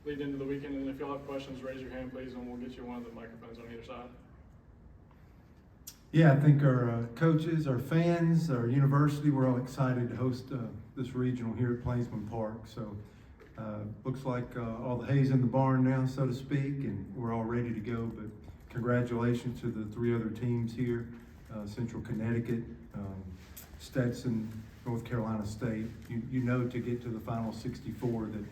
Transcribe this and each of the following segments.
leading into the weekend. And if y'all have questions, raise your hand, please, and we'll get you one of the microphones on either side. Yeah, I think our coaches, our fans, our university, we're all excited to host this regional here at Plainsman Park. So looks like all the hay's in the barn now, so to speak, and we're all ready to go. But congratulations to the 3 other teams here, Central Connecticut, Stetson, North Carolina State. You know, to get to the final 64 that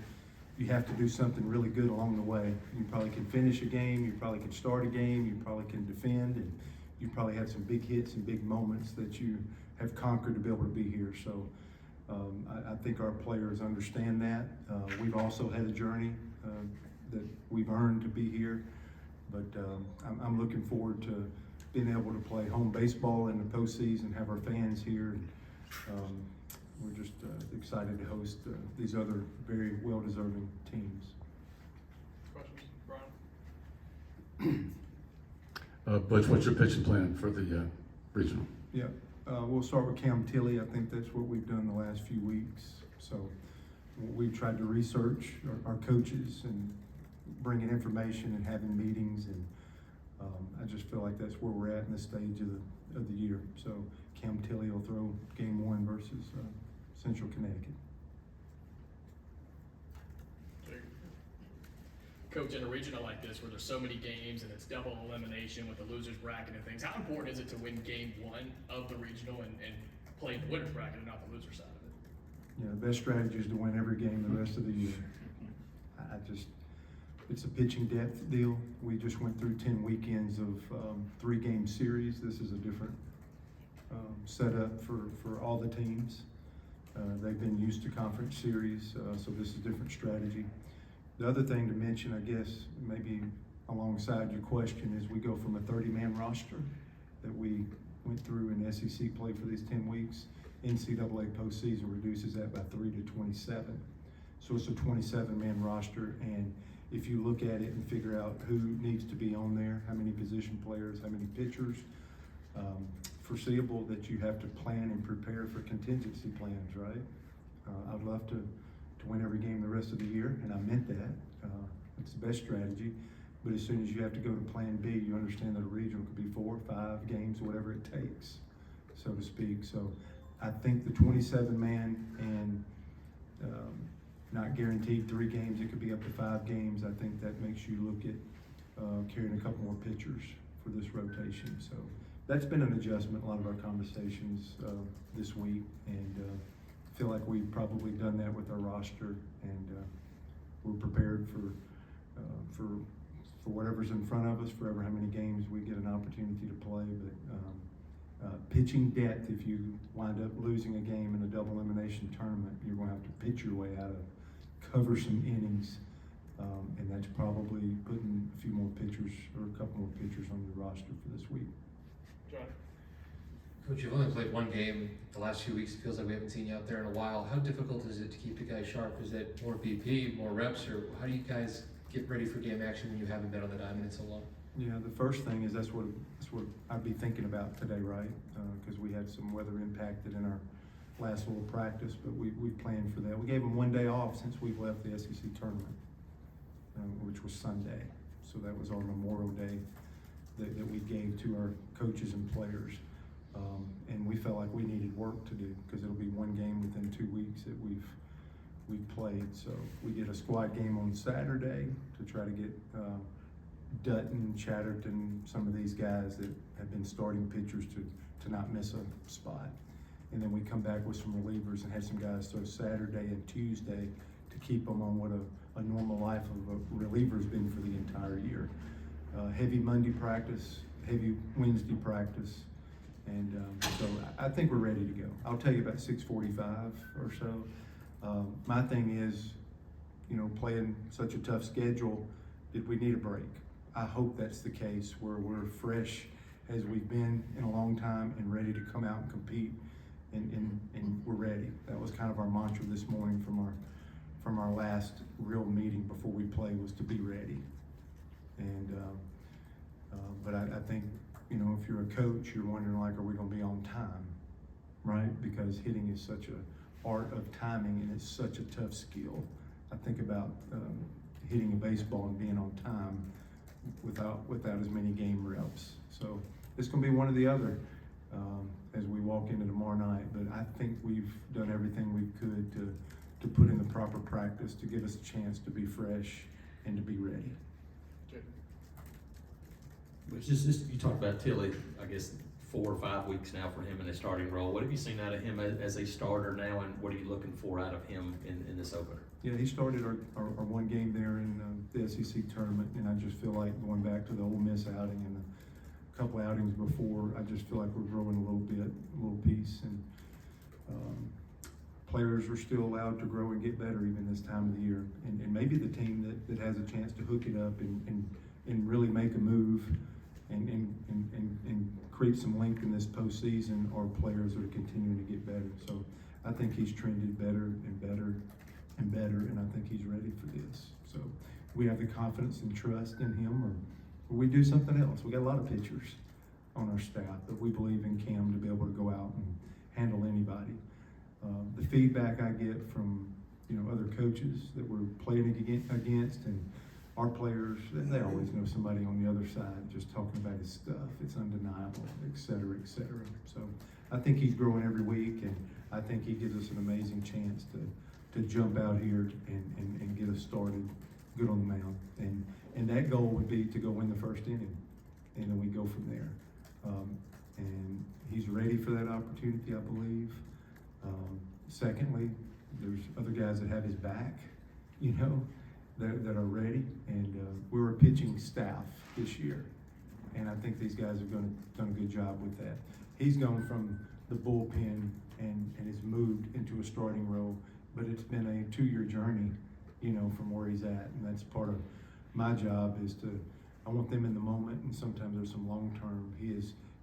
you have to do something really good along the way. You probably can finish a game, you probably can start a game, you probably can defend, and you probably had some big hits and big moments that you have conquered to be able to be here. So I think our players understand that. We've also had a journey that we've earned to be here, but I'm looking forward to being able to play home baseball in the postseason, have our fans here. And, we're just excited to host these other very well-deserving teams. Questions, Brian? Butch, what's your pitching plan for the regional? Yeah, we'll start with Cam Tilley. I think that's what we've done the last few weeks. So we've tried to research our coaches and bringing information and having meetings, and I just feel like that's where we're at in this stage of the year. So Cam Tilley will throw game 1 versus Central Connecticut. Coach, in a regional like this where there's so many games and it's double elimination with the losers bracket and things, how important is it to win game 1 of the regional and play the winner's bracket and not the loser side of it? Yeah, the best strategy is to win every game the rest of the year. It's a pitching depth deal. We just went through 10 weekends of 3-game series. This is a different setup for all the teams. They've been used to conference series, so this is a different strategy. The other thing to mention, I guess, maybe alongside your question, is we go from a 30-man roster that we went through in SEC play for these 10 weeks. NCAA postseason reduces that by 3 to 27. So it's a 27-man roster, and if you look at it and figure out who needs to be on there, how many position players, how many pitchers, foreseeable that you have to plan and prepare for contingency plans, right? I'd love to win every game the rest of the year, and I meant that. It's the best strategy. But as soon as you have to go to plan B, you understand that a regional could be 4 or 5 games, whatever it takes, so to speak. So I think the 27-man and not guaranteed 3 games, it could be up to 5 games. I think that makes you look at carrying a couple more pitchers for this rotation. So that's been an adjustment, a lot of our conversations this week, and feel like we've probably done that with our roster, and we're prepared for whatever's in front of us, for ever how many games we get an opportunity to play. But pitching depth, if you wind up losing a game in a double elimination tournament, you're going to have to pitch your way out of, cover some innings, and that's probably putting a few more pitchers or a couple more pitchers on your roster for this week. John? Coach, you've only played 1 game the last few weeks. It feels like we haven't seen you out there in a while. How difficult is it to keep the guys sharp? Is it more BP, more reps, or how do you guys get ready for game action when you haven't been on the diamond in so long? Yeah, the first thing is that's what I'd be thinking about today, right? Because we had some weather impacted in our last little practice, but we planned for that. We gave them 1 day off since we've left the SEC tournament, which was Sunday. So that was our Memorial Day that we gave to our coaches and players. And we felt like we needed work to do because it'll be 1 game within 2 weeks that we've played. So we get a squad game on Saturday to try to get Dutton, Chatterton, some of these guys that have been starting pitchers to not miss a spot. And then we come back with some relievers and have some guys throw Saturday and Tuesday to keep them on what a normal life of a reliever's been for the entire year. Heavy Monday practice, heavy Wednesday practice. And so I think we're ready to go. I'll tell you about 6:45 or so. My thing is, playing such a tough schedule, did we need a break? I hope that's the case, where we're fresh as we've been in a long time and ready to come out and compete, and we're ready. That was kind of our mantra this morning from our last real meeting before we play, was to be ready. And but I think, if you're a coach, you're wondering, like, are we going to be on time, right? Because hitting is such a art of timing, and it's such a tough skill. I think about hitting a baseball and being on time without as many game reps. So it's going to be one or the other as we walk into tomorrow night. But I think we've done everything we could to put in the proper practice to give us a chance to be fresh and to be ready. Which is just, you talked about Tilly, I guess 4 or 5 weeks now for him in a starting role. What have you seen out of him as a starter now, and what are you looking for out of him in this opener? Yeah, he started our one game there in the SEC tournament, and I just feel like going back to the Ole Miss outing and a couple outings before, I just feel like we're growing a little piece, and players are still allowed to grow and get better even this time of the year. And maybe the team that has a chance to hook it up and really make a move and create some length in this postseason are players that are continuing to get better. So I think he's trended better and better and better, and I think he's ready for this. So we have the confidence and trust in him, or we do something else. We got a lot of pitchers on our staff, but we believe in Cam to be able to go out and handle anybody. The feedback I get from other coaches that we're playing against and our players, they always know somebody on the other side just talking about his stuff. It's undeniable, et cetera, et cetera. So I think he's growing every week, and I think he gives us an amazing chance to jump out here and get us started good on the mound. And that goal would be to go win the first inning, and then we go from there. And he's ready for that opportunity, I believe. Secondly, there's other guys that have his back, that are ready, and we're a pitching staff this year, and I think these guys have done a good job with that. He's gone from the bullpen and has moved into a starting role, but it's been a 2-year journey, from where he's at, and that's part of my job I want them in the moment, and sometimes there's some long term.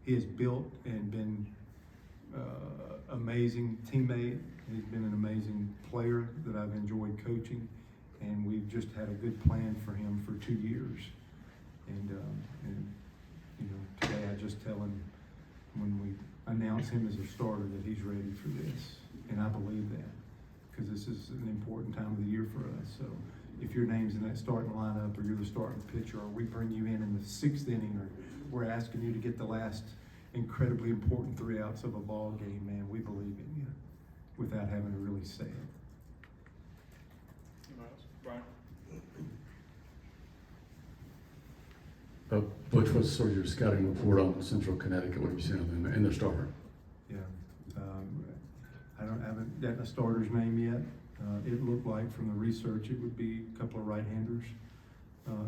He has built and been amazing teammate. He's been an amazing player that I've enjoyed coaching. And we've just had a good plan for him for 2 years. And today I just tell him when we announce him as a starter that he's ready for this. And I believe that, because this is an important time of the year for us. So if your name's in that starting lineup, or you're the starting pitcher, or we bring you in the 6th inning, or we're asking you to get the last incredibly important 3 outs of a ball game, man, we believe in you without having to really say it. Brian? Butch, what's sort of your scouting report on Central Connecticut? What have you seen of them in their starter? Yeah, I haven't gotten a starter's name yet. It looked like from the research it would be a couple of right-handers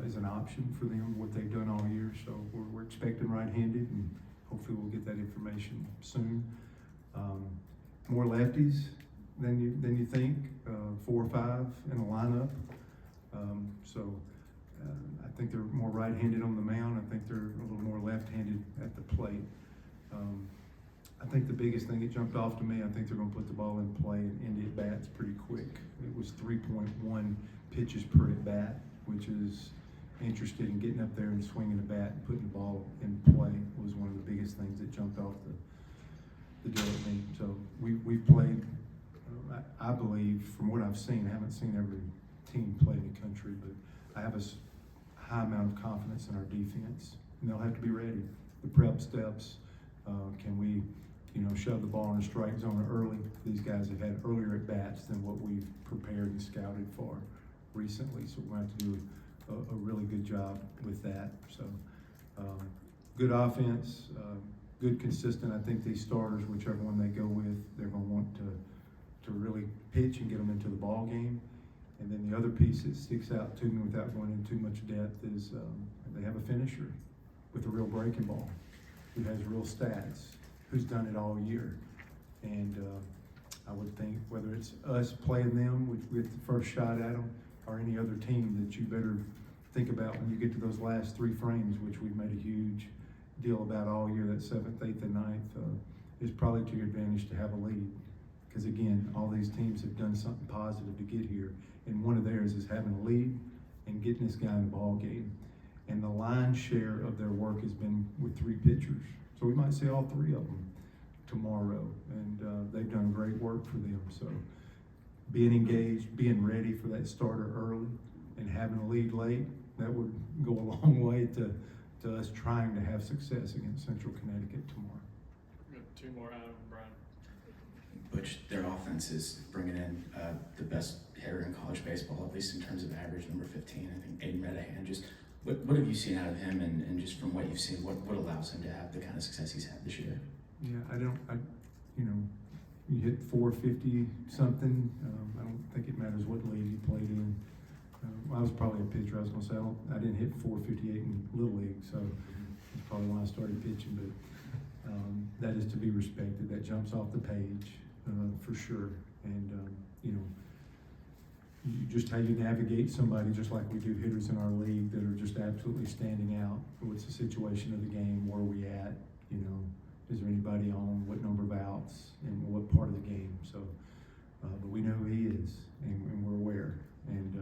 as an option for them, what they've done all year. So we're expecting right-handed, and hopefully we'll get that information soon. More lefties than you think, 4 or 5 in a lineup. I think they're more right-handed on the mound. I think they're a little more left-handed at the plate. I think the biggest thing that jumped off to me, I think they're going to put the ball in play and end at bats pretty quick. It was 3.1 pitches per at bat, which is interested in getting up there and swinging the bat and putting the ball in play was one of the biggest things that jumped off the deal at me. So we've played, I believe, from what I've seen, I haven't seen every team play in the country, but I have a high amount of confidence in our defense, and they'll have to be ready. The prep steps, can we, shove the ball in the strike zone early? These guys have had earlier at bats than what we've prepared and scouted for recently, so we're going to have to do a really good job with that. So, good offense, good consistent. I think these starters, whichever one they go with, they're going to want to really pitch and get them into the ball game. And then the other piece that sticks out to me without going into too much depth is they have a finisher with a real breaking ball who has real stats, who's done it all year. And I would think whether it's us playing them with the first shot at them or any other team, that you better think about when you get to those last 3 frames, which we've made a huge deal about all year, that 7th, 8th, and 9th, is probably to your advantage to have a lead. Because again, all these teams have done something positive to get here, and one of theirs is having a lead and getting this guy in the ball game. And the lion's share of their work has been with 3 pitchers. So we might see all 3 of them tomorrow, and they've done great work for them. So being engaged, being ready for that starter early, and having a lead late, that would go a long way to us trying to have success against Central Connecticut tomorrow. We got two more out of Brian. Butch, their offense is bringing in the best hitter in college baseball, at least in terms of average, number 15. I think Aiden Redahan. Just what have you seen out of him, and just from what you've seen, what allows him to have the kind of success he's had this year? Yeah, you hit 450 something. I don't think it matters what league you played in. I was probably a pitcher. I was gonna say I didn't hit 458 in Little League, so that's probably when I started pitching. But that is to be respected. That jumps off the page for sure. And just how you navigate somebody, just like we do hitters in our league that are just absolutely standing out. What's the situation of the game? Where are we at? Is there anybody on? What number of outs? And what part of the game? So, but we know who he is, and we're aware. And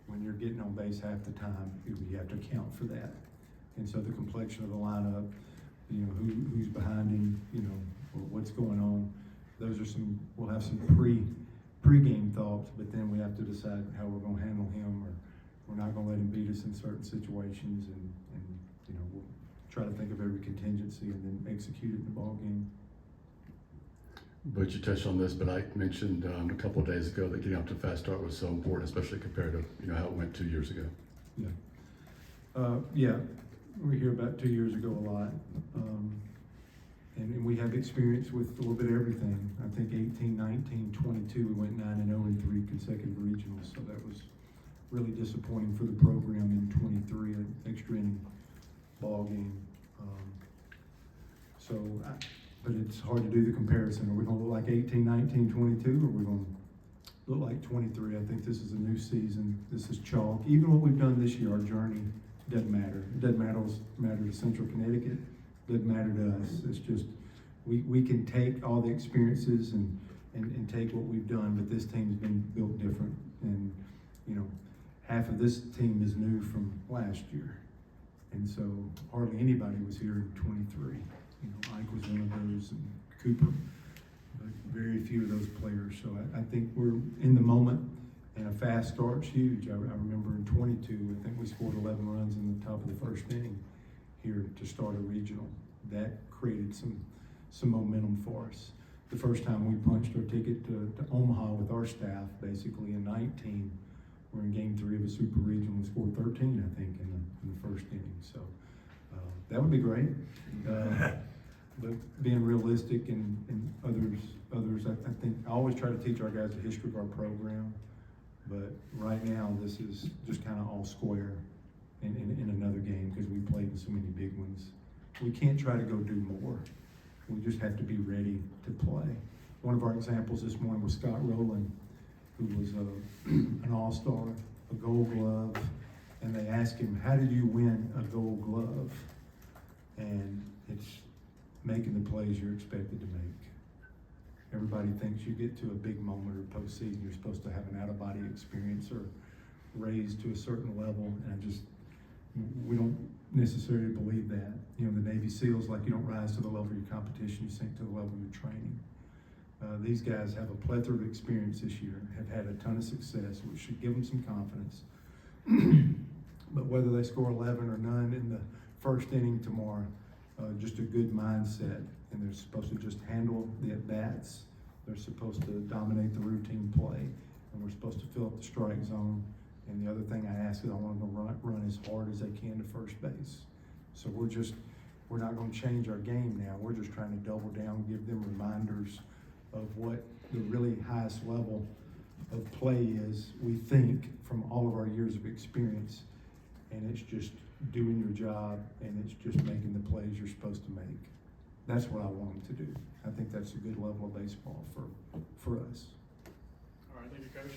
when you're getting on base half the time, you have to account for that. And so the complexion of the lineup, who's behind him, or what's going on. Those are we'll have some pre-game thoughts, but then we have to decide how we're going to handle him, or we're not going to let him beat us in certain situations, and we'll try to think of every contingency and then execute it in the ball game. But you touched on this, but I mentioned a couple of days ago that getting off to a fast start was so important, especially compared to how it went 2 years ago. Yeah, we hear about 2 years ago a lot, and we have experience with a little bit of everything. I think 18, 19, 22, we went 9-0 in 3 consecutive regionals, so that was really disappointing for the program in 23, an extra inning ball game. But it's hard to do the comparison. Are we going to look like 18, 19, 22, or are we going to look like 23? I think this is a new season. This is chalk. Even what we've done this year, our journey doesn't matter. It doesn't matter to Central Connecticut. It doesn't matter to us. It's just we can take all the experiences and take what we've done, but this team's been built different. And half of this team is new from last year, and so hardly anybody was here in 23. Ike was one of those, and Cooper, but very few of those players. So I think we're in the moment, and a fast start's huge. I remember in 22, I think we scored 11 runs in the top of the first inning here to start a regional. That created some momentum for us. The first time we punched our ticket to Omaha with our staff, basically in 19, we're in game 3 of a super regional. We scored 13, I think, in the first inning. So that would be great. But being realistic and others, I think I always try to teach our guys the history of our program. But right now, this is just kind of all square in another game because we played in so many big ones. We can't try to go do more. We just have to be ready to play. One of our examples this morning was Scott Rowland, who was an all-star, a gold glove, and they asked him, how did you win a gold glove? And it's making the plays you're expected to make. Everybody thinks you get to a big moment or postseason, you're supposed to have an out-of-body experience or raised to a certain level, and we don't necessarily believe that. The Navy SEALs, like, you don't rise to the level of your competition, you sink to the level of your training. These guys have a plethora of experience this year, have had a ton of success, which should give them some confidence. But whether they score 11 or none in the first inning tomorrow, just a good mindset, and they're supposed to just handle the at-bats. They're supposed to dominate the routine play, and we're supposed to fill up the strike zone. And the other thing I ask is I want them to run as hard as they can to first base. So we're not going to change our game now. We're just trying to double down, give them reminders of what the really highest level of play is, we think, from all of our years of experience. And it's just doing your job, and it's just making the plays you're supposed to make. That's what I want them to do. I think that's a good level of baseball for us. All right, thank you, Coach.